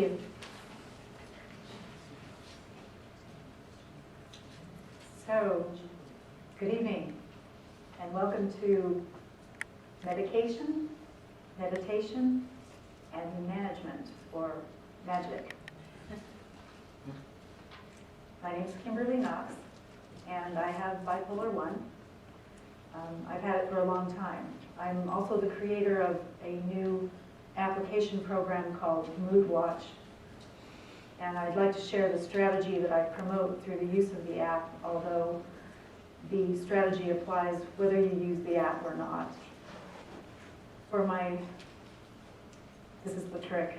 you. So, good evening, and welcome to Medication, Meditation, and Management, or MAGIC. My name is Kimberly Knox, and I have Bipolar 1. I've had it for a long time. I'm also the creator of a new application program called Mood Watch, and I'd like to share the strategy that I promote through the use of the app, although the strategy applies whether you use the app or not. This is the trick.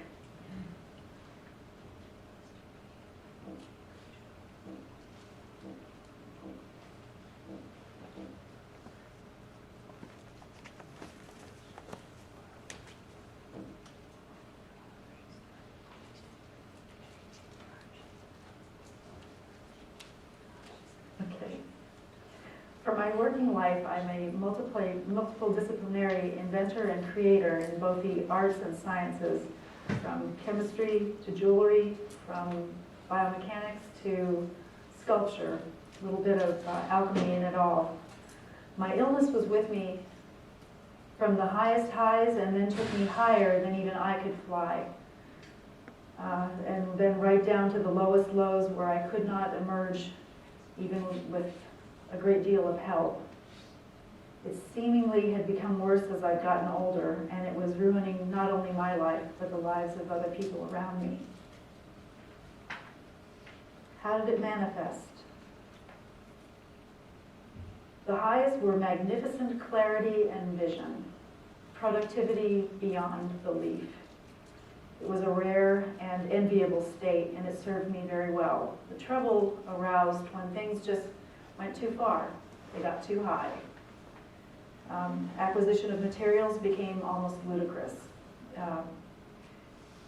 Okay. For my working life, I'm a multiple disciplinary inventor and creator in both the arts and sciences, from chemistry to jewelry, from biomechanics to sculpture, a little bit of alchemy in it all. My illness was with me from the highest highs and then took me higher than even I could fly. And then right down to the lowest lows where I could not emerge even with a great deal of help. It seemingly had become worse as I'd gotten older, and it was ruining not only my life, but the lives of other people around me. How did it manifest? The highs were magnificent clarity and vision, productivity beyond belief. It was a rare and enviable state, and it served me very well. The trouble arose when things just went too far. They got too high. Acquisition of materials became almost ludicrous.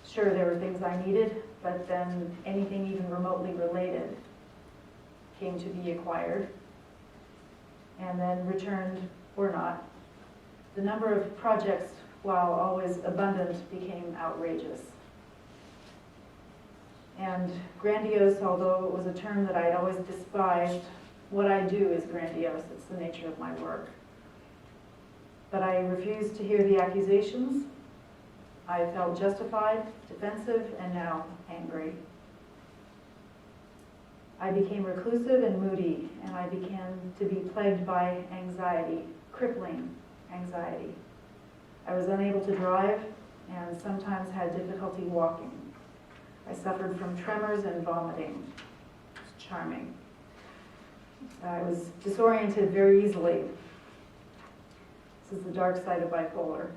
Sure, there were things I needed, but then anything even remotely related came to be acquired and then returned or not. The number of projects, while always abundant, became outrageous. And grandiose, although it was a term that I always despised, what I do is grandiose. It's the nature of my work. But I refused to hear the accusations. I felt justified, defensive, and now angry. I became reclusive and moody, and I began to be plagued by anxiety, crippling anxiety. I was unable to drive and sometimes had difficulty walking. I suffered from tremors and vomiting. It's charming. I was disoriented very easily. This is the dark side of bipolar.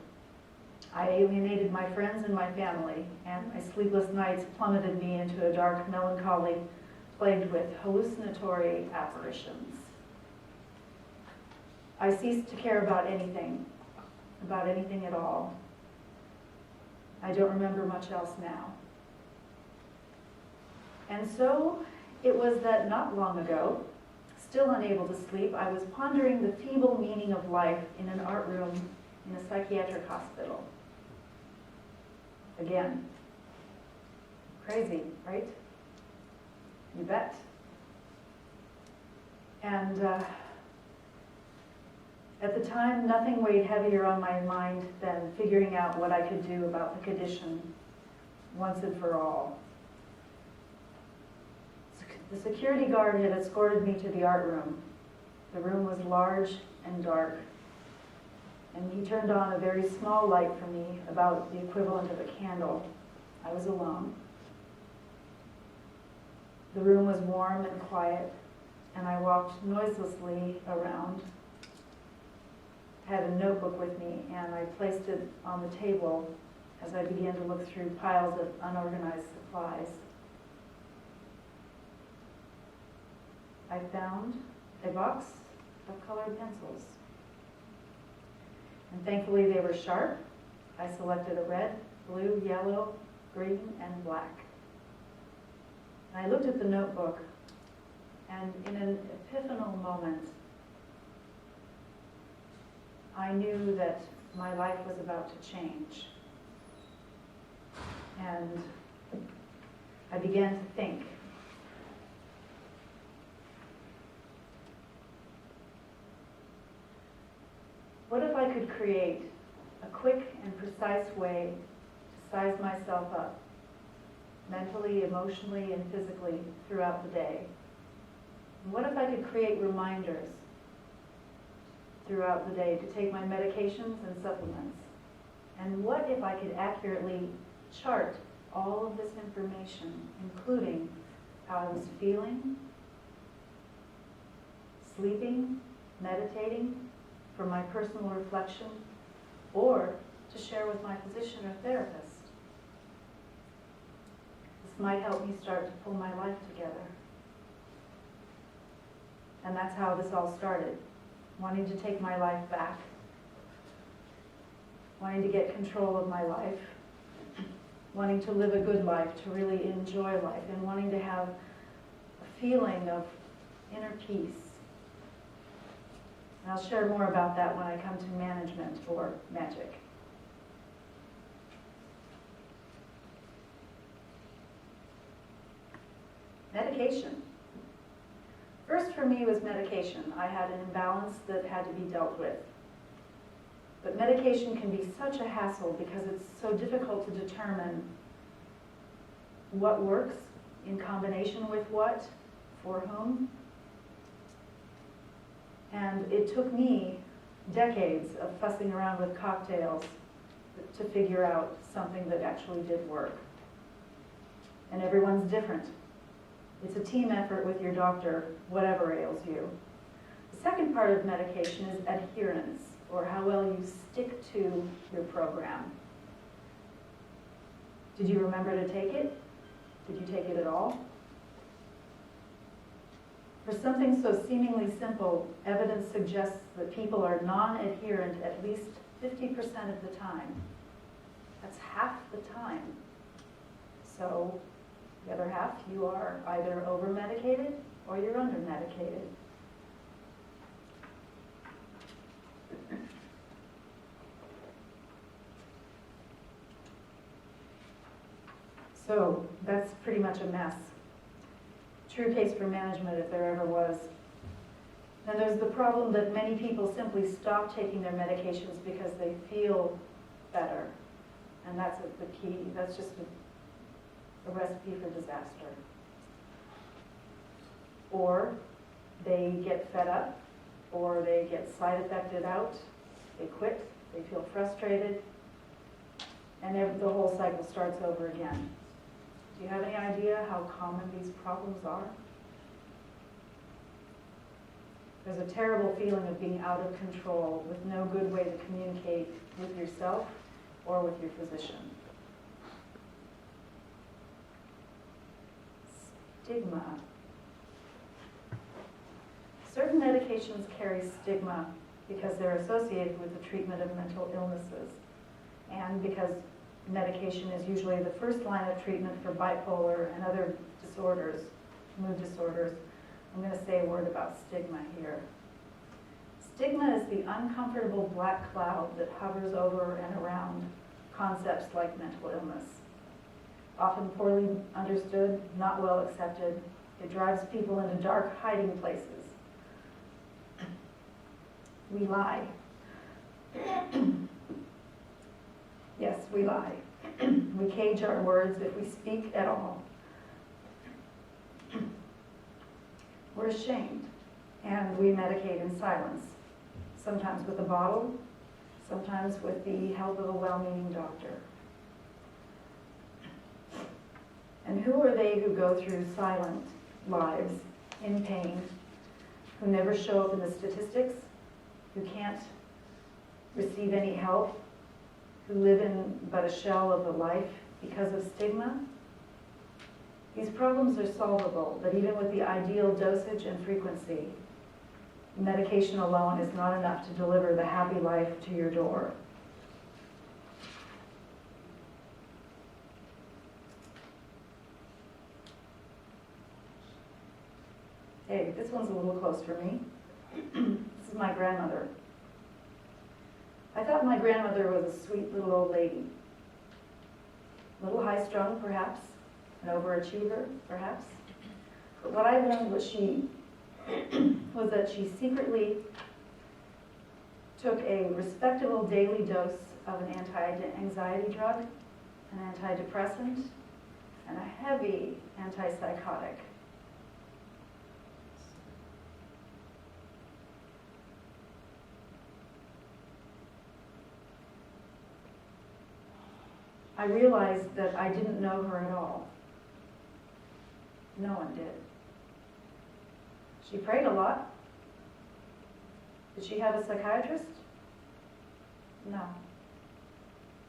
I alienated my friends and my family, and my sleepless nights plummeted me into a dark melancholy plagued with hallucinatory apparitions. I ceased to care about anything at all. I don't remember much else now. And so it was that not long ago, still unable to sleep, I was pondering the feeble meaning of life in an art room in a psychiatric hospital. Again. Crazy, right? You bet. And at the time, nothing weighed heavier on my mind than figuring out what I could do about the condition once and for all. The security guard had escorted me to the art room. The room was large and dark, and he turned on a very small light for me, about the equivalent of a candle. I was alone. The room was warm and quiet, and I walked noiselessly around. I had a notebook with me, and I placed it on the table as I began to look through piles of unorganized supplies. I found a box of colored pencils. And thankfully they were sharp. I selected a red, blue, yellow, green, and black. And I looked at the notebook, and in an epiphanal moment, I knew that my life was about to change. And I began to think. What if I could create a quick and precise way to size myself up, mentally, emotionally, and physically throughout the day? And what if I could create reminders throughout the day to take my medications and supplements? And what if I could accurately chart all of this information, including how I was feeling, sleeping, meditating, for my personal reflection, or to share with my physician or therapist? This might help me start to pull my life together. And that's how this all started. Wanting to take my life back, wanting to get control of my life, wanting to live a good life, to really enjoy life, and wanting to have a feeling of inner peace. And I'll share more about that when I come to management or magic. Medication. First for me was medication. I had an imbalance that had to be dealt with. But medication can be such a hassle because it's so difficult to determine what works in combination with what, for whom. And it took me decades of fussing around with cocktails to figure out something that actually did work. And everyone's different. It's a team effort with your doctor, whatever ails you. The second part of medication is adherence, or how well you stick to your program. Did you remember to take it? Did you take it at all? For something so seemingly simple, evidence suggests that people are non-adherent at least 50% of the time. That's half the time. So the other half, you are either over-medicated or you're under-medicated. So that's pretty much a mess. True case for management if there ever was. And there's the problem that many people simply stop taking their medications because they feel better. And that's the key. That's just a recipe for disaster. Or they get fed up, or they get side effected out, they quit, they feel frustrated, and the whole cycle starts over again. Do you have any idea how common these problems are? There's a terrible feeling of being out of control with no good way to communicate with yourself or with your physician. Stigma. Certain medications carry stigma because they're associated with the treatment of mental illnesses, and because medication is usually the first line of treatment for bipolar and other disorders, mood disorders. I'm going to say a word about stigma here. Stigma is the uncomfortable black cloud that hovers over and around concepts like mental illness. Often poorly understood, not well accepted, it drives people into dark hiding places. We lie. Yes, we lie. We cage our words if we speak at all. We're ashamed, and we medicate in silence, sometimes with a bottle, sometimes with the help of a well-meaning doctor. And who are they who go through silent lives, in pain, who never show up in the statistics, who can't receive any help, who live in but a shell of a life because of stigma? These problems are solvable, but even with the ideal dosage and frequency, medication alone is not enough to deliver the happy life to your door. Hey, this one's a little close for me. This is my grandmother. I thought my grandmother was a sweet little old lady. A little high-strung, perhaps, an overachiever, perhaps. But what I learned was was that she secretly took a respectable daily dose of an anti-anxiety drug, an antidepressant, and a heavy antipsychotic. I realized that I didn't know her at all. No one did. She prayed a lot. Did she have a psychiatrist? No.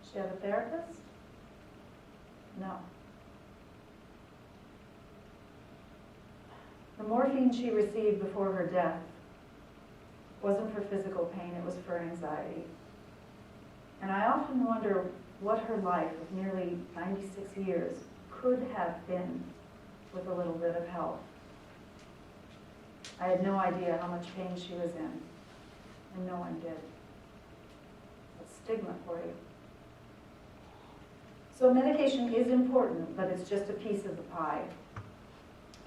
Did she have a therapist? No. The morphine she received before her death wasn't for physical pain, it was for anxiety. And I often wonder what her life of nearly 96 years could have been with a little bit of help. I had no idea how much pain she was in, and no one did. That's stigma for you. So medication is important, but it's just a piece of the pie.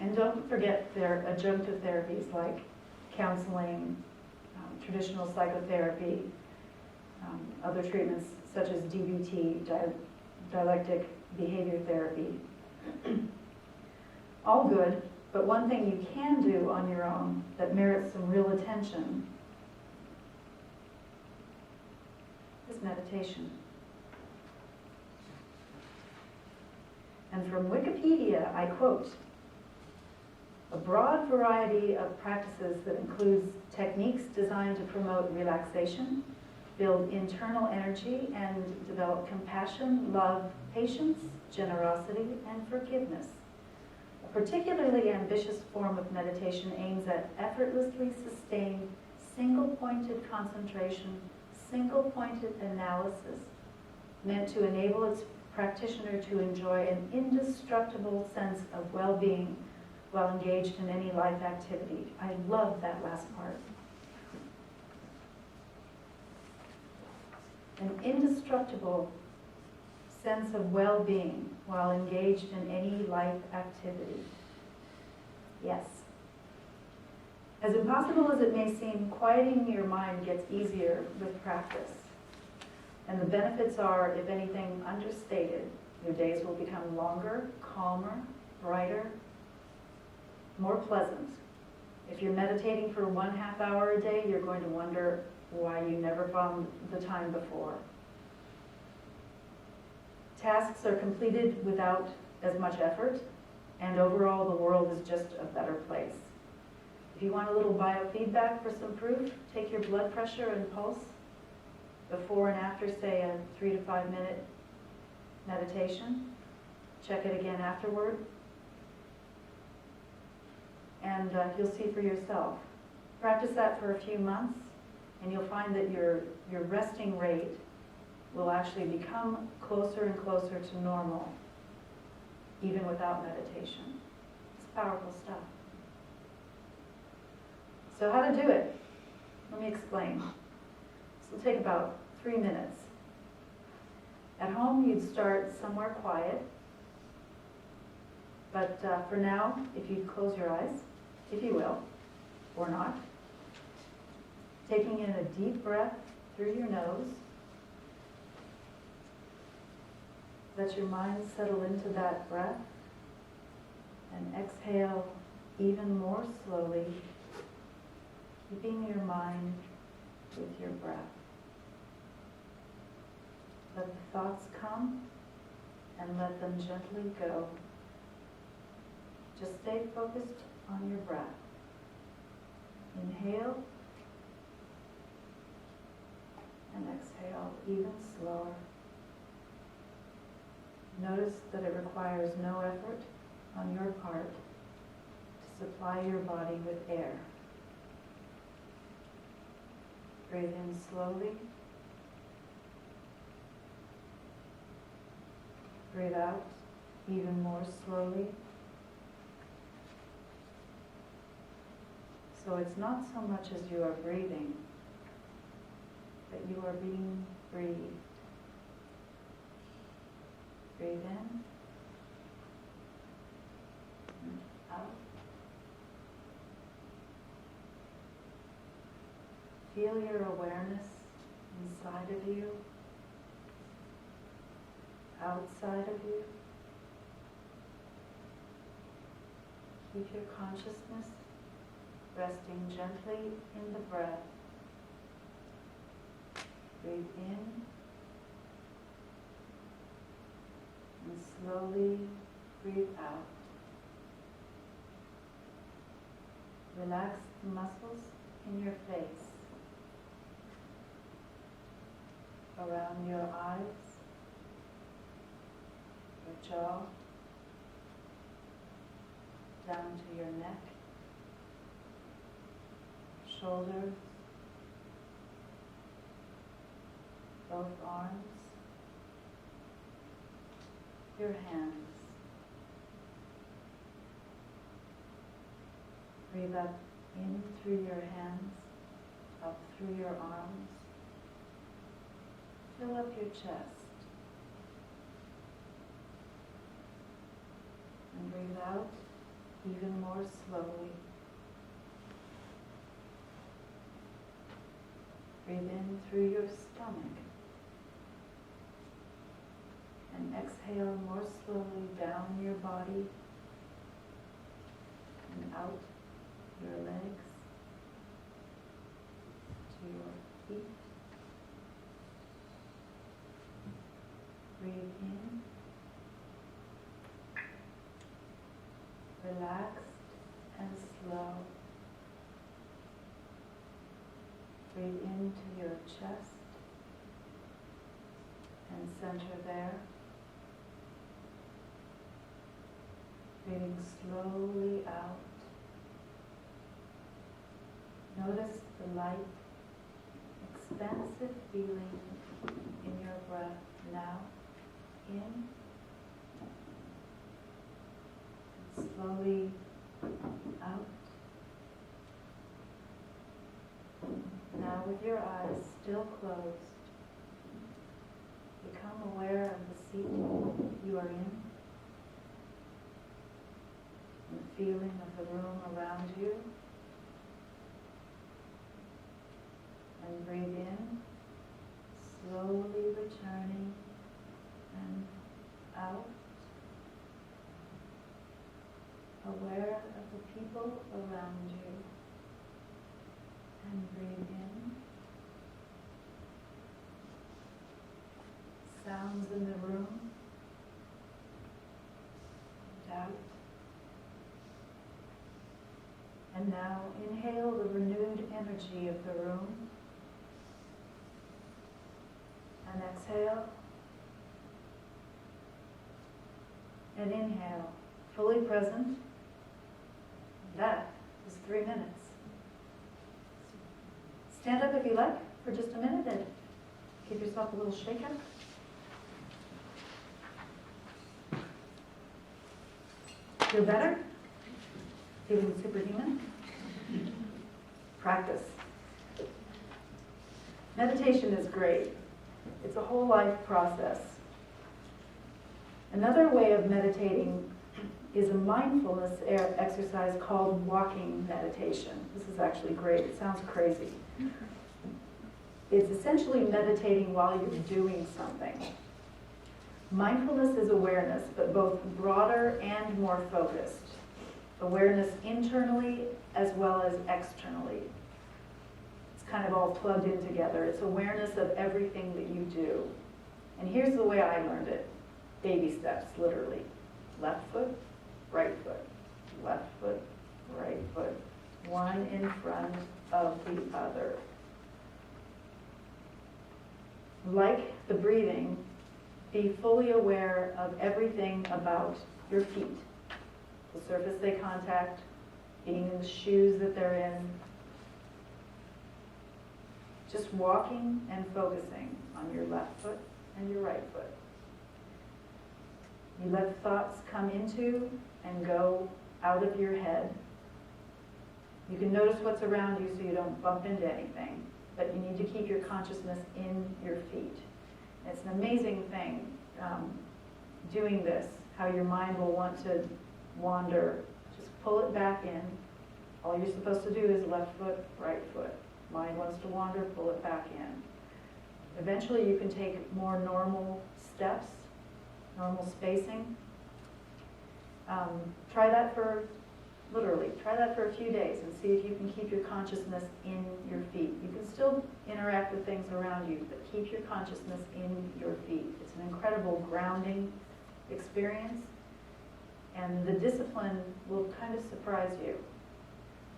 And don't forget their adjunctive therapies like counseling, traditional psychotherapy, other treatments such as DBT, dialectic behavior therapy. All good, but one thing you can do on your own that merits some real attention is meditation. And from Wikipedia, I quote, "A broad variety of practices that includes techniques designed to promote relaxation, build internal energy, and develop compassion, love, patience, generosity, and forgiveness. A particularly ambitious form of meditation aims at effortlessly sustained, single-pointed concentration, single-pointed analysis, meant to enable its practitioner to enjoy an indestructible sense of well-being while engaged in any life activity." I love that last part. An indestructible sense of well-being while engaged in any life activity. Yes. As impossible as it may seem, quieting your mind gets easier with practice. And the benefits are, if anything, understated. Your days will become longer, calmer, brighter, more pleasant. If you're meditating for 1/2 hour a day, you're going to wonder why you never found the time before. Tasks are completed without as much effort, and overall the world is just a better place. If you want a little biofeedback for some proof, take your blood pressure and pulse before and after, say, a 3 to 5 minute meditation. Check it again afterward, and you'll see for yourself. Practice that for a few months, and you'll find that your resting rate will actually become closer and closer to normal, even without meditation. It's powerful stuff. So how to do it? Let me explain. This will take about 3 minutes. At home, you'd start somewhere quiet, but for now, if you close your eyes, if you will, or not, taking in a deep breath through your nose. Let your mind settle into that breath, and exhale even more slowly, keeping your mind with your breath. Let the thoughts come and let them gently go. Just stay focused on your breath. Inhale and exhale even slower. Notice that it requires no effort on your part to supply your body with air. Breathe in slowly. Breathe out even more slowly. So it's not so much as you are breathing, but you are being breathed. Breathe in Feel your awareness inside of you, outside of you. Keep your consciousness resting gently in the breath. Breathe in and slowly breathe out. Relax the muscles in your face, around your eyes, your jaw, down to your neck, shoulders, both arms, your hands. Breathe up in through your hands, up through your arms. Fill up your chest. And breathe out even more slowly. Breathe in through your stomach. And exhale more slowly down your body and out your legs to your feet. Breathe in, relaxed and slow. Breathe into your chest and center there. Breathing slowly out. Notice the light, expansive feeling in your breath now. In. And slowly out. Now with your eyes still closed, become aware of the seat you are in, and the feeling of the room around you. And breathe in, slowly returning and out, aware of the people around you. And breathe in, sounds in the room, and out. And now inhale the renewed energy of the room. And exhale. And inhale, fully present. That is 3 minutes. Stand up if you like for just a minute and give yourself a little shake up. Feel better? Feeling superhuman? Practice. Meditation is great. It's a whole life process. Another way of meditating is a mindfulness exercise called walking meditation. This is actually great. It sounds crazy. It's essentially meditating while you're doing something. Mindfulness is awareness, but both broader and more focused. Awareness internally as well as externally. It's kind of all plugged in together. It's awareness of everything that you do. And here's the way I learned it. Baby steps, literally. Left foot, right foot. Left foot, right foot. One in front of the other. Like the breathing, be fully aware of everything about your feet. The surface they contact, being in the shoes that they're in. Just walking and focusing on your left foot and your right foot. You let thoughts come into and go out of your head. You can notice what's around you so you don't bump into anything, but you need to keep your consciousness in your feet. And it's an amazing thing, doing this, how your mind will want to wander. Just pull it back in. All you're supposed to do is left foot, right foot. Mind wants to wander, pull it back in. Eventually you can take more normal steps, normal spacing. Try that for a few days and see if you can keep your consciousness in your feet. You can still interact with things around you, but keep your consciousness in your feet. It's an incredible grounding experience, and the discipline will kind of surprise you.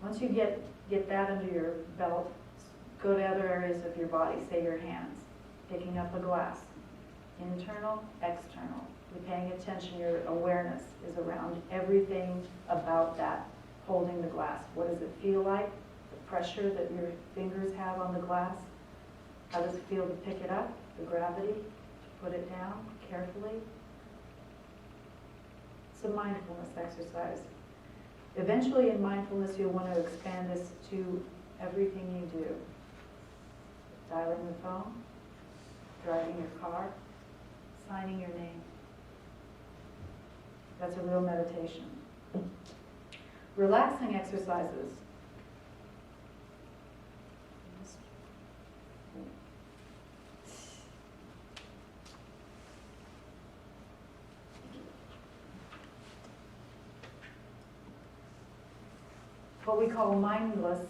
Once you get that under your belt, go to other areas of your body, say your hands, picking up a glass, internal, external. You're paying attention, your awareness is around everything about that, holding the glass. What does it feel like? The pressure that your fingers have on the glass? How does it feel to pick it up? The gravity, to put it down carefully? It's a mindfulness exercise. Eventually in mindfulness you'll want to expand this to everything you do. Dialing the phone, driving your car, signing your name. That's a real meditation. Relaxing exercises. What we call mindless,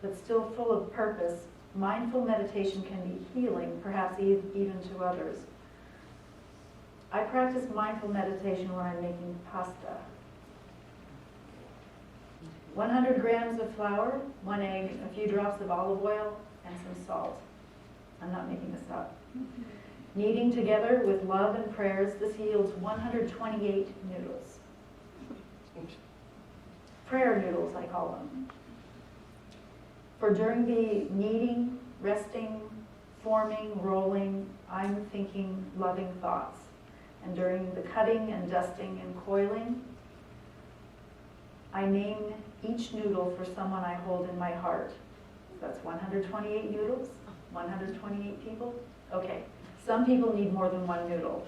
but still full of purpose, mindful meditation can be healing, perhaps even to others. I practice mindful meditation when I'm making pasta. 100 grams of flour, 1 egg, a few drops of olive oil, and some salt. I'm not making this up. Kneading together with love and prayers, this yields 128 noodles. Prayer noodles, I call them. For during the kneading, resting, forming, rolling, I'm thinking loving thoughts. And during the cutting and dusting and coiling, I name each noodle for someone I hold in my heart. That's 128 noodles, 128 people. Okay, some people need more than one noodle.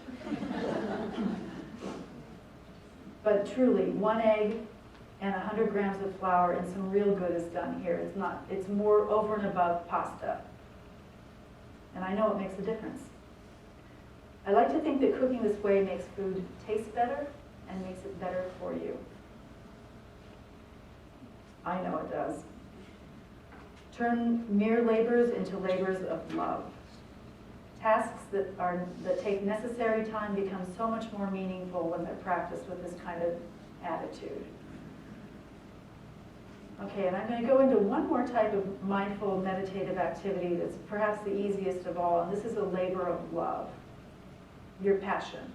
But truly, 1 egg and 100 grams of flour and some real good is done here. It's more over and above pasta. And I know it makes a difference. I like to think that cooking this way makes food taste better and makes it better for you. I know it does. Turn mere labors into labors of love. Tasks that take necessary time become so much more meaningful when they're practiced with this kind of attitude. Okay, and I'm going to go into one more type of mindful meditative activity that's perhaps the easiest of all, and this is a labor of love. Your passion.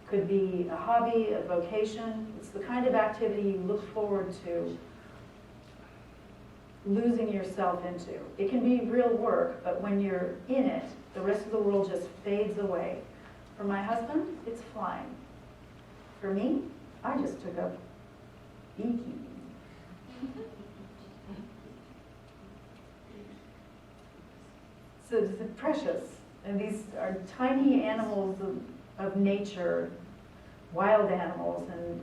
Could be a hobby, a vocation. It's the kind of activity you look forward to losing yourself into. It can be real work, but when you're in it, the rest of the world just fades away. For my husband, it's flying. For me, I just took up beekeeping. So it's precious. And these are tiny animals of nature, wild animals, and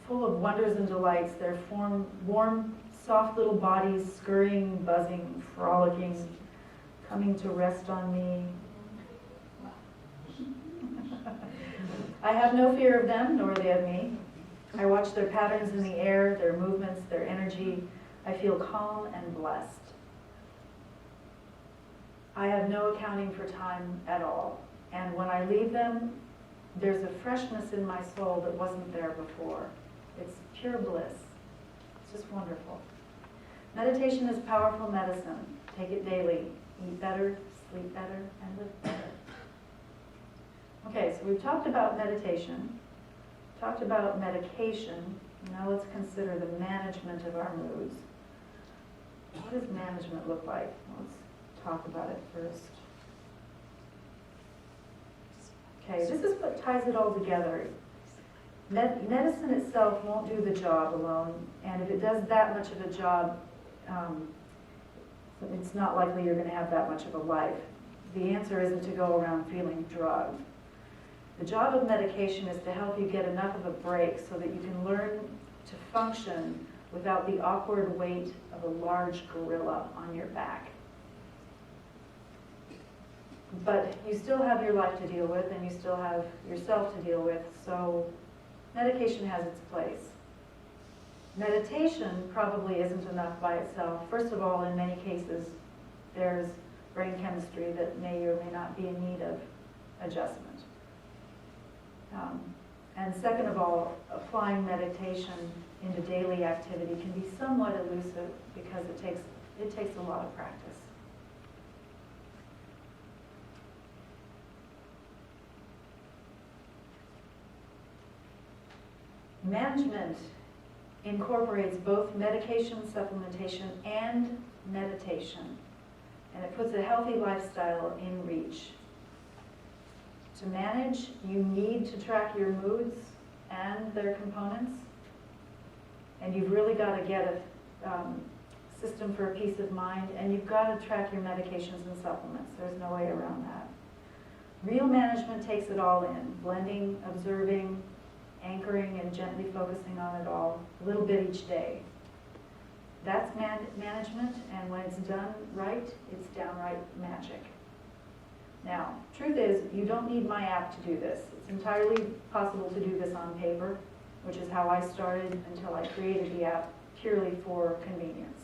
full of wonders and delights. They're warm, soft little bodies, scurrying, buzzing, frolicking, coming to rest on me. I have no fear of them, nor they of me. I watch their patterns in the air, their movements, their energy. I feel calm and blessed. I have no accounting for time at all. And when I leave them, there's a freshness in my soul that wasn't there before. It's pure bliss. It's just wonderful. Meditation is powerful medicine. Take it daily. Eat better, sleep better, and live better. Okay, so we've talked about meditation, talked about medication. Now let's consider the management of our moods. What does management look like? Let's talk about it first. Okay, this is what ties it all together. Medicine itself won't do the job alone, and if it does that much of a job, it's not likely you're going to have that much of a life. The answer isn't to go around feeling drugged. The job of medication is to help you get enough of a break so that you can learn to function without the awkward weight of a large gorilla on your back. But you still have your life to deal with, and you still have yourself to deal with, so medication has its place. Meditation probably isn't enough by itself. First of all, in many cases, there's brain chemistry that may or may not be in need of adjustment. And second of all, applying meditation into daily activity can be somewhat elusive because it takes a lot of practice. Management incorporates both medication supplementation and meditation, and it puts a healthy lifestyle in reach. To manage, you need to track your moods and their components, and you've really got to get a system for peace of mind, and you've got to track your medications and supplements. There's no way around that. Real management takes it all in, blending, observing, anchoring, and gently focusing on it all, a little bit each day. That's management, and when it's done right, it's downright magic. Now, truth is, you don't need my app to do this. It's entirely possible to do this on paper, which is how I started until I created the app purely for convenience.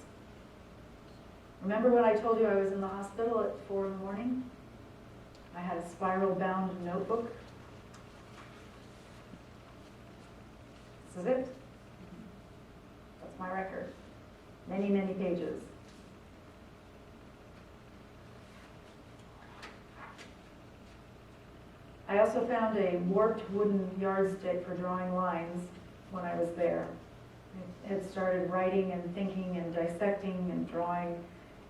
Remember when I told you I was in the hospital at 4 in the morning? I had a spiral-bound notebook. This is it. That's my record. Many, many pages. I also found a warped wooden yardstick for drawing lines when I was there. I had started writing and thinking and dissecting and drawing,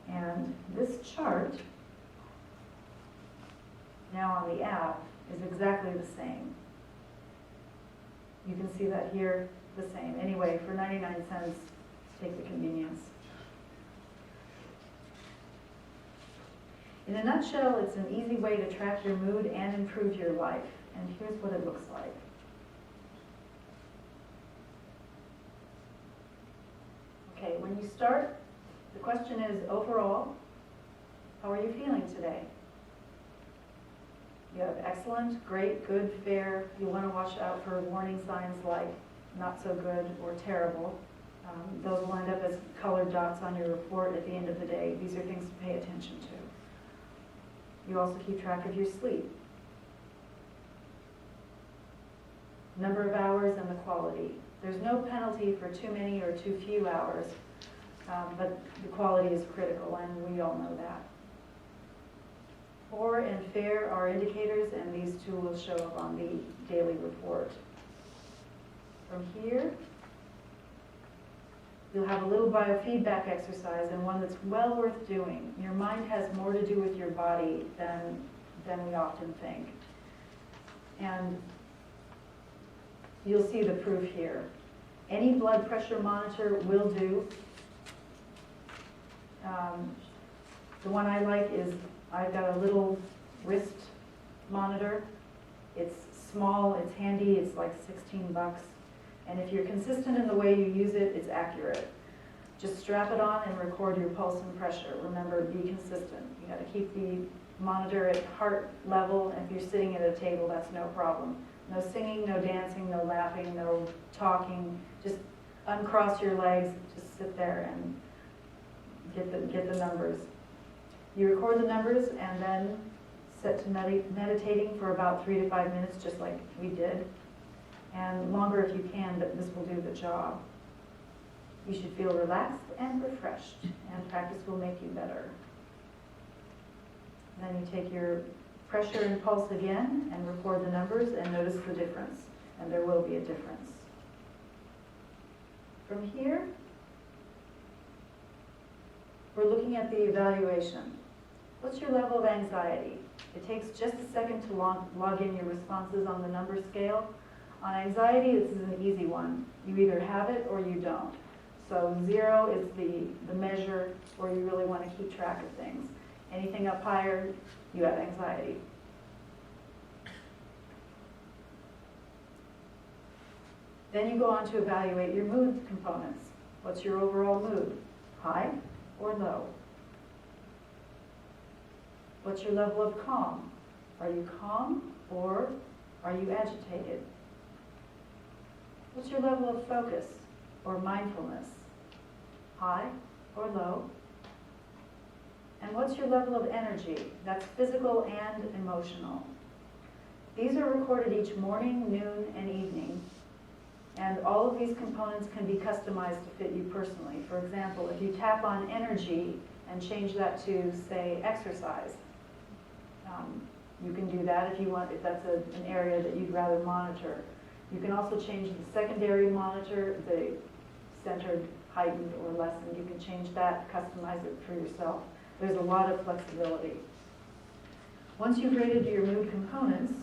and this chart, now on the app, is exactly the same. You can see that here, the same. Anyway, for 99 cents, take the convenience. In a nutshell, it's an easy way to track your mood and improve your life. And here's what it looks like. Okay, when you start, the question is, overall, how are you feeling today? You have excellent, great, good, fair. You want to watch out for warning signs like not so good or terrible. Those will end up as colored dots on your report at the end of the day. These are things to pay attention to. You also keep track of your sleep, number of hours, and the quality. There's no penalty for too many or too few hours, but the quality is critical, and we all know that. Poor and fair are indicators, and these two will show up on the daily report. From here, you'll have a little biofeedback exercise, and one that's well worth doing. Your mind has more to do with your body than we often think. And you'll see the proof here. Any blood pressure monitor will do. The one I like is, I've got a little wrist monitor. It's small, it's handy, it's like 16 bucks. And if you're consistent in the way you use it, it's accurate. Just strap it on and record your pulse and pressure. Remember, be consistent. You got to keep the monitor at heart level, and if you're sitting at a table, that's no problem. No singing, no dancing, no laughing, no talking. Just uncross your legs, just sit there and get the numbers. You record the numbers and then set to meditating for about 3 to 5 minutes, just like we did. And longer if you can, but this will do the job. You should feel relaxed and refreshed, and practice will make you better. Then you take your pressure and pulse again and record the numbers and notice the difference, and there will be a difference. From here, we're looking at the evaluation. What's your level of anxiety? It takes just a second to log in your responses on the number scale. On anxiety, this is an easy one. You either have it or you don't. So 0 is the measure where you really want to keep track of things. Anything up higher, you have anxiety. Then you go on to evaluate your mood components. What's your overall mood? High or low? What's your level of calm? Are you calm or are you agitated? What's your level of focus or mindfulness? High or low? And what's your level of energy? That's physical and emotional. These are recorded each morning, noon, and evening. And all of these components can be customized to fit you personally. For example, if you tap on energy and change that to, say, exercise, you can do that if you want, if that's an area that you'd rather monitor. You can also change the secondary monitor, the centered, heightened, or lessened. You can change that, customize it for yourself. There's a lot of flexibility. Once you've rated your mood components,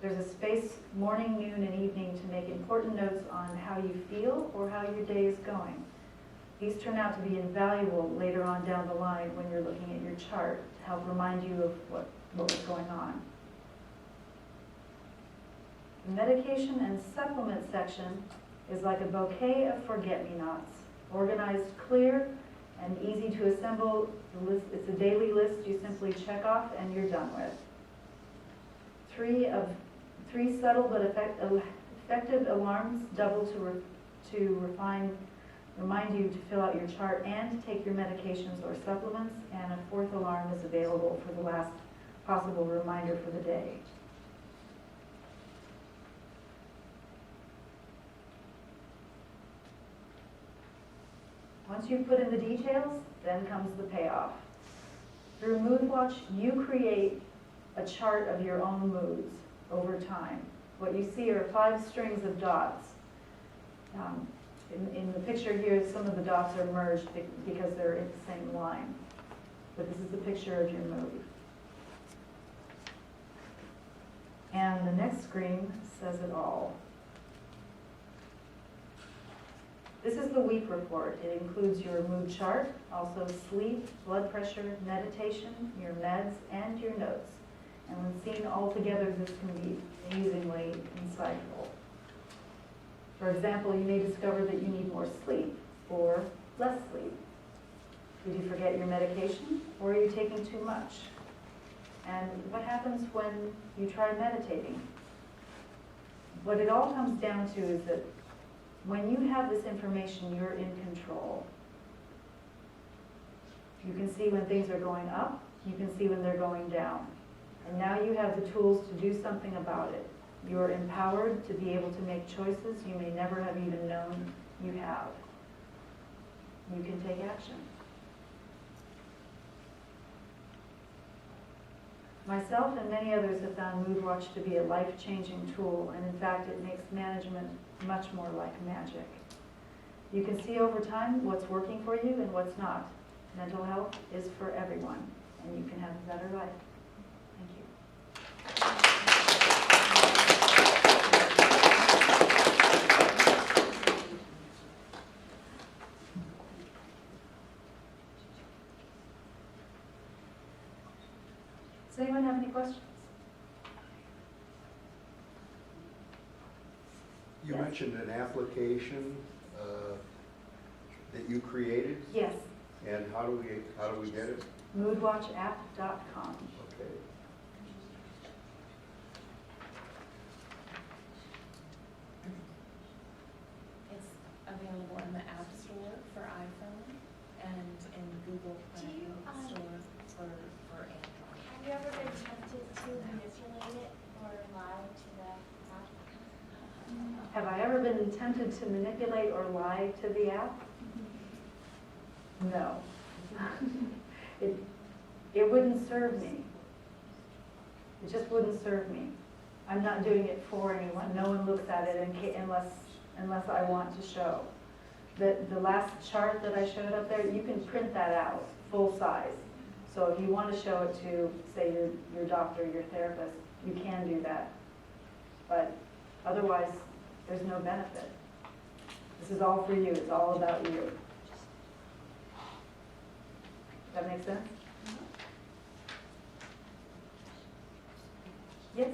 there's a space morning, noon, and evening to make important notes on how you feel or how your day is going. These turn out to be invaluable later on down the line when you're looking at your chart to help remind you of what was going on. The medication and supplement section is like a bouquet of forget-me-nots, organized, clear, and easy to assemble. It's a daily list you simply check off and you're done with. Three subtle but effective alarms double to remind you to fill out your chart and to take your medications or supplements, and a fourth alarm is available for the last possible reminder for the day. Once you've put in the details, then comes the payoff. Through Mood Watch, you create a chart of your own moods over time. What you see are 5 strings of dots. In the picture here, some of the dots are merged because they're in the same line. But this is the picture of your mood. And the next screen says it all. This is the week report. It includes your mood chart, also sleep, blood pressure, meditation, your meds, and your notes. And when seen all together, this can be amazingly insightful. For example, you may discover that you need more sleep or less sleep. Did you forget your medication, or are you taking too much? And what happens when you try meditating? What it all comes down to is that when you have this information, you're in control. You can see when things are going up, you can see when they're going down. And now you have the tools to do something about it. You're empowered to be able to make choices you may never have even known you have. You can take action. Myself and many others have found Mood Watch to be a life-changing tool, and in fact it makes management much more like magic. You can see over time what's working for you and what's not. Mental health is for everyone, and you can have a better life. Thank you. Does anyone have any questions? You mentioned an application that you created, Yes. and how do we get it? Moodwatchapp.com. Okay. It's available in the App Store for iPhone and in Google Play Store for Android. Have you ever been tempted to manipulate it or lie to the app? Have I ever been tempted to manipulate or lie to the app? No. It wouldn't serve me. It just wouldn't serve me. I'm not doing it for anyone. No one looks at it unless I want to show. The last chart that I showed up there, you can print that out full size. So if you want to show it to, say, your doctor, your therapist, you can do that. But otherwise, there's no benefit. This is all for you. It's all about you. That make sense? Yes?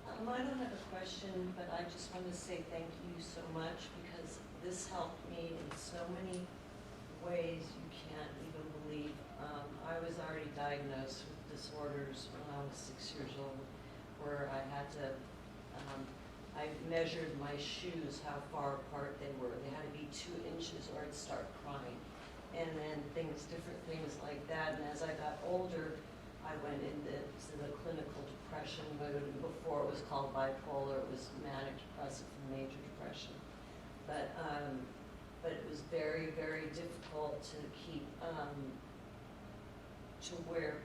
I don't have a question, but I just want to say thank you so much, because this helped me in so many ways you can't even believe. I was already diagnosed with disorders when I was 6 years old, where I had to, I measured my shoes, how far apart they were. They had to be 2 inches or I'd start crying. And then different things like that. And as I got older, I went into the clinical depression mode. And before it was called bipolar, it was manic depressive and major depression. But it was very, very difficult to keep to where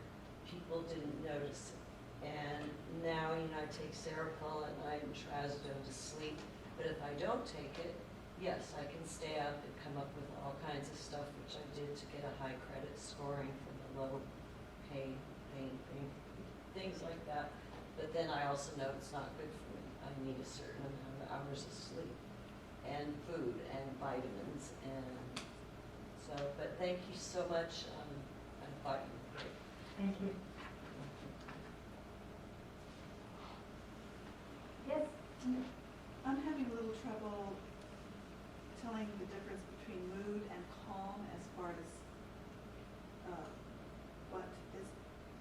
people didn't notice it. And now, I take Seroquel at night and trazodone to sleep. But if I don't take it, yes, I can stay up and come up with all kinds of stuff, which I did to get a high credit scoring for the low pain, things like that. But then I also know it's not good for me. I need a certain amount of hours of sleep and food and vitamins. And so, but thank you so much. I thought you were great. Thank you. Yes? I'm having a little trouble telling the difference between mood and calm as far as what is,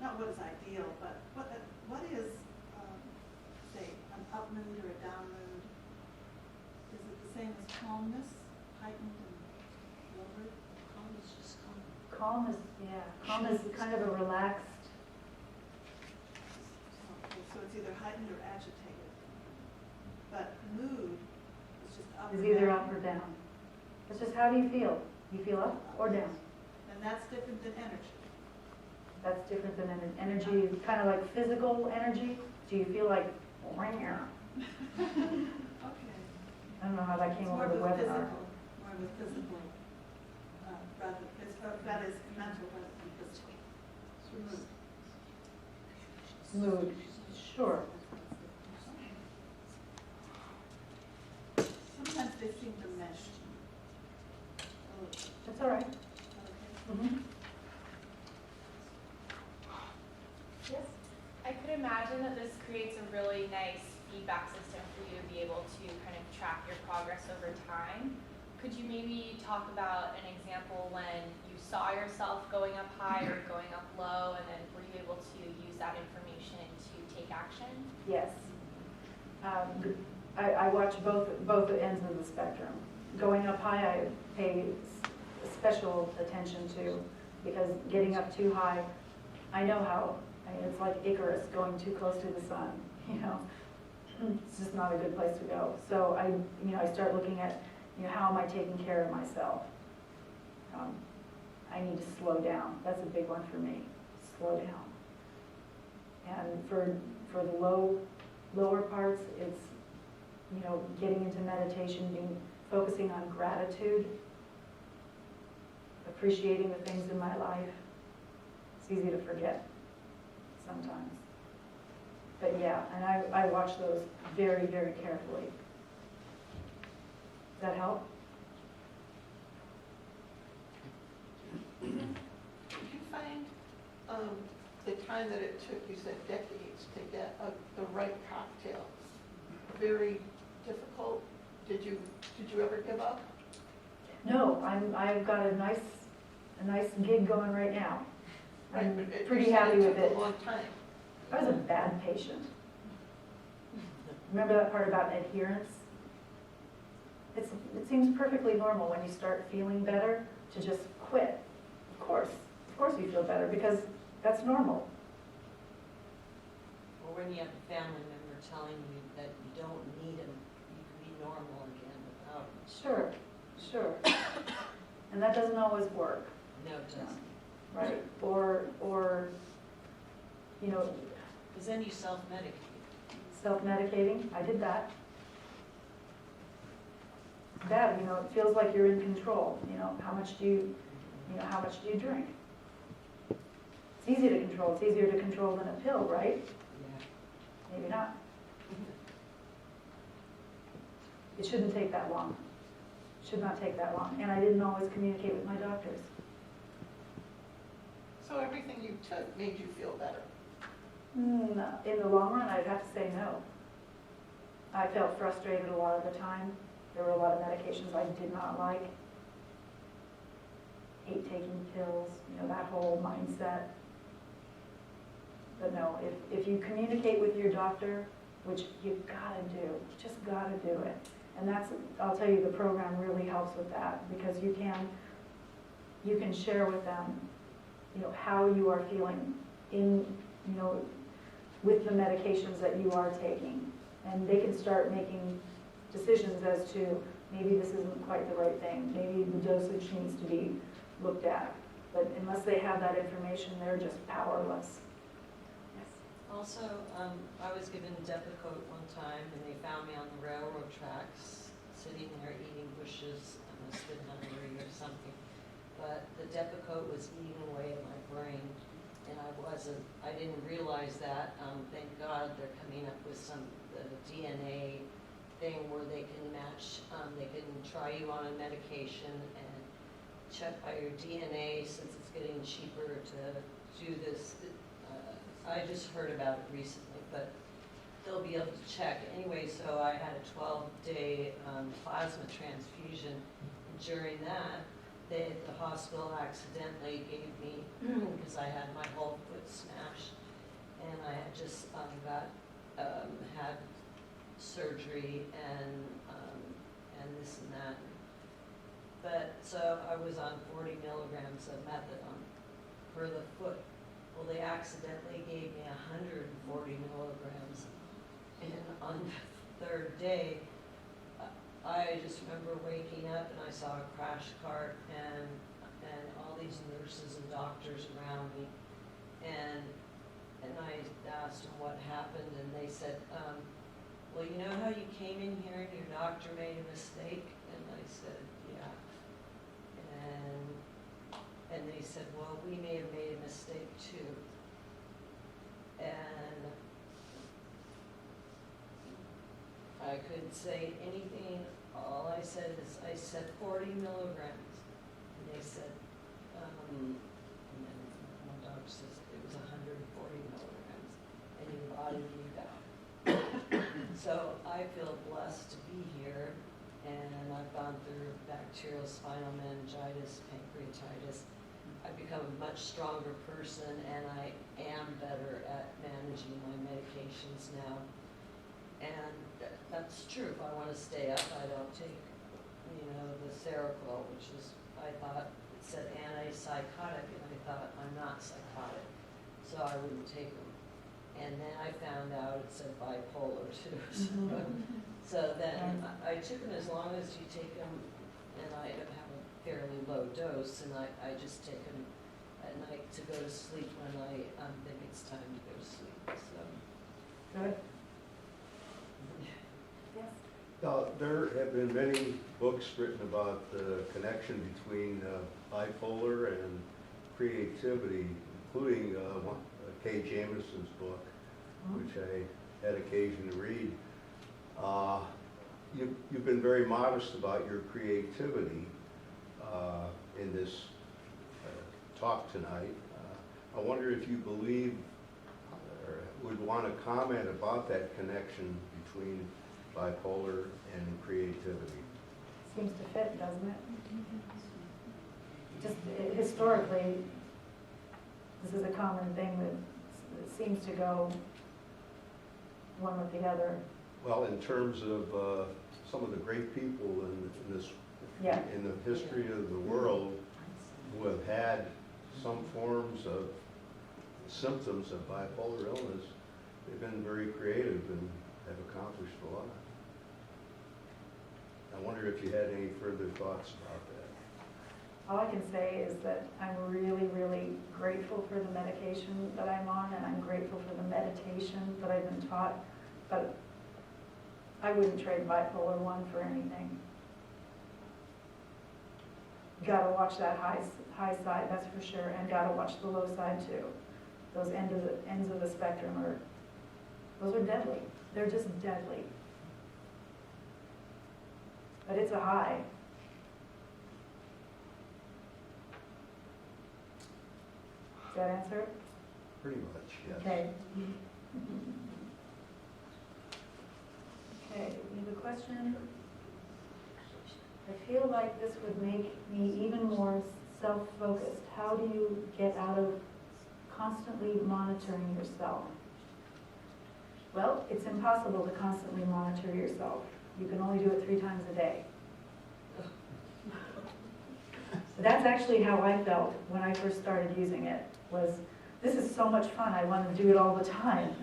not what is ideal, but what is, say, an up mood or a down mood? Is it the same as calmness, heightened and lowered? Calm is just calm. Calm is, calm is kind of a relaxed, Okay, so it's either heightened or agitated. But mood is just up is or either down. up or down. It's just how do you feel? You feel up or down? And that's different than energy. That's different than energy, kind of like physical energy. Do you feel like, Okay. I don't know how that It's came more over the with webinar. physical, more with physical, that is mental rather than physical. Mood. Mood, sure. Sometimes they seem to mesh. Oh, That's all right. okay. Mhm. Yes? I could imagine that this creates a really nice feedback system for you to be able to kind of track your progress over time. Could you maybe talk about an example when you saw yourself going up high or going up low, and then were you able to use that information to take action? Yes. I watch both ends of the spectrum. Going up high, I pay special attention to, because getting up too high, I know how, it's like Icarus going too close to the sun, It's just not a good place to go. So I start looking at, how am I taking care of myself? I need to slow down. That's a big one for me. Slow down. And for the lower parts, it's getting into meditation, focusing on gratitude, appreciating the things in my life. It's easy to forget sometimes. But yeah, and I watch those very, very carefully. Does that help? Did you find the time that it took, you said decades, to get the right cocktail very difficult? Did you ever give up? No, I've got a nice gig going right now. I'm Right, but pretty you said happy with took it. a long time. I was a bad patient. Remember that part about adherence? It seems perfectly normal when you start feeling better to just quit. Of course you feel better because that's normal. Or when you have a family member telling you that you don't need them, you can be normal again without them. Sure. And that doesn't always work, No, it doesn't. right? Or Because then you self-medicate. self-medicating, I did that. That, it feels like you're in control, how much do you drink? It's easy to control, it's easier to control than a pill, right? Yeah. Maybe not. It shouldn't take that long. Should not take that long, and I didn't always communicate with my doctors. So everything you took made you feel better? In the long run, I'd have to say no. I felt frustrated a lot of the time. There were a lot of medications I did not like. hate taking pills, you know, that whole mindset. But no, if you communicate with your doctor, which you gotta do, just gotta do it. And that's, I'll tell you, the program really helps with that, because you can share with them, you know, how you are feeling in, you know, with the medications that you are taking. And they can start making decisions as to, maybe this isn't quite the right thing, maybe the dosage needs to be looked at. But unless they have that information, they're just powerless. Yes. Also, I was given Depakote one time, and they found me on the railroad tracks, sitting there eating bushes. I must have been hungry or something. But the Depakote was eating away at my brain, and I didn't realize that. Thank God they're coming up with some DNA thing where they can match, they can try you on a medication and check by your DNA, since it's getting cheaper to do this. I just heard about it recently, but they'll be able to check. Anyway, so I had a 12-day plasma transfusion. And during that, they at the hospital accidentally gave me, because I had my whole foot smashed, and I had just had surgery and this and that. But so I was on 40 milligrams of methadone for the foot. Well, they accidentally gave me 140 milligrams, and on the third day, I just remember waking up and I saw a crash cart and all these nurses and doctors around me, and I asked them what happened, and they said, well, you know how you came in here and your doctor made a mistake? And I said, yeah. And they said, well, we may have made a mistake too. And I couldn't say anything. All I said is, I said 40 milligrams. And they said, and then one doctor says it was 140 milligrams, and your body knew that. So I feel blessed to be here, and I've gone through bacterial spinal meningitis, pancreatitis. I've become a much stronger person, and I am better at managing my medications now. And that's true. If I want to stay up, I don't take, you know, the Seroquel, which is, I thought it said antipsychotic, and I thought I'm not psychotic, so I wouldn't take them. And then I found out it said bipolar too. So then I took them as long as you take them, and I have a fairly low dose, and I just take them at night to go to sleep when I think it's time to go to sleep. So. Good. Yes. There have been many books written about the connection between bipolar and creativity, including Kay Jamison's book, which I had occasion to read. You've been very modest about your creativity in this talk tonight. I wonder if you believe or would want to comment about that connection between bipolar and creativity. Seems to fit, doesn't it? Just historically, this is a common thing that seems to go one with the other. Well, in terms of some of the great people in this, Yeah. in the history of the world who have had some forms of symptoms of bipolar illness, they've been very creative and have accomplished a lot. I wonder if you had any further thoughts about that. All I can say is that I'm really, really grateful for the medication that I'm on, and I'm grateful for the meditation that I've been taught, but I wouldn't trade bipolar 1 for anything. Gotta watch that high side, that's for sure, and gotta watch the low side too. Those ends of the spectrum those are deadly. They're just deadly. But it's a high. Does that answer it? Pretty much, yes. Okay. Okay, we have a question. I feel like this would make me even more self-focused? How do you get out of constantly monitoring yourself? Well, it's impossible to constantly monitor yourself. You can only do it 3 times a day. That's actually how I felt when I first started using it, was this is so much fun, I want to do it all the time.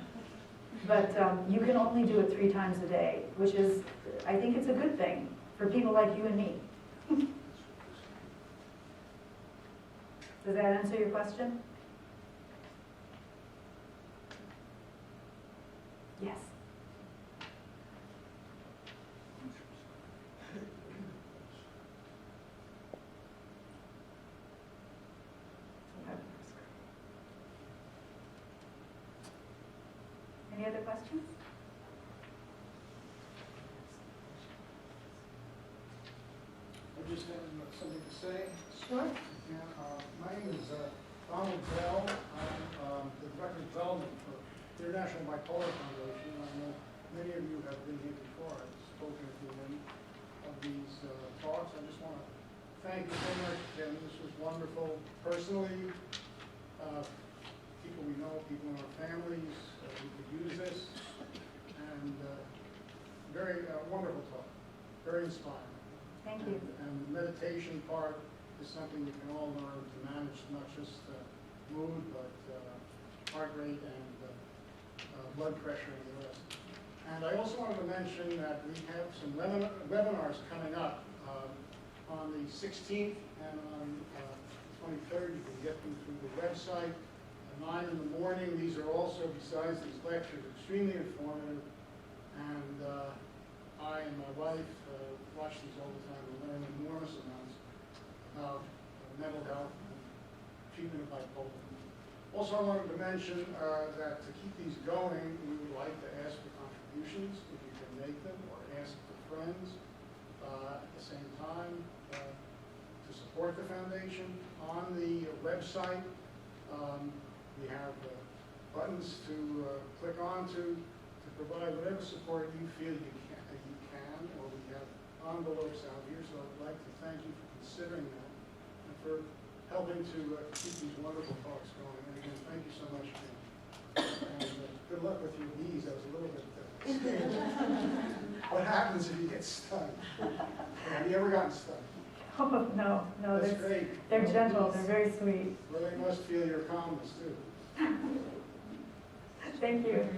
But you can only do it 3 times a day, which is, I think it's a good thing for people like you and me. Does that answer your question? Yes. Any other questions? I just have something to say. Sure. Yeah, my name is Donald Bell. I'm the Director of Development for the International Bipolar Foundation. I know many of you have been here before. I've spoken to many of these talks. I just want to thank you so much, Tim. This was wonderful. Personally, people we know, people in our families, we could use this. And very wonderful talk, very inspiring. Thank you. And the meditation part is something you can all learn to manage not just mood, but heart rate and blood pressure and the rest. And I also wanted to mention that we have some webinars coming up on the 16th and on the 23rd. You can get them through the website at 9 in the morning. These are also, besides these lectures, extremely informative. And I and my wife watch these all the time and learn enormous amounts about mental health and treatment of bipolar. Also, I wanted to mention that to keep these going, we would like to ask for contributions, if you can make them, or ask for friends at the same time to support the foundation. On the website, we have buttons to click on to provide whatever support you feel you can, or we have envelopes out here, so I'd like to thank you for considering that and for helping to keep these wonderful talks going. And again, thank you so much, Jim. And good luck with your knees. That was a little bit scary. What happens if you get stuck? Have you ever gotten stuck? Oh, no, That's great. they're gentle, they're very sweet. Well, they must feel your calmness, too. Thank you.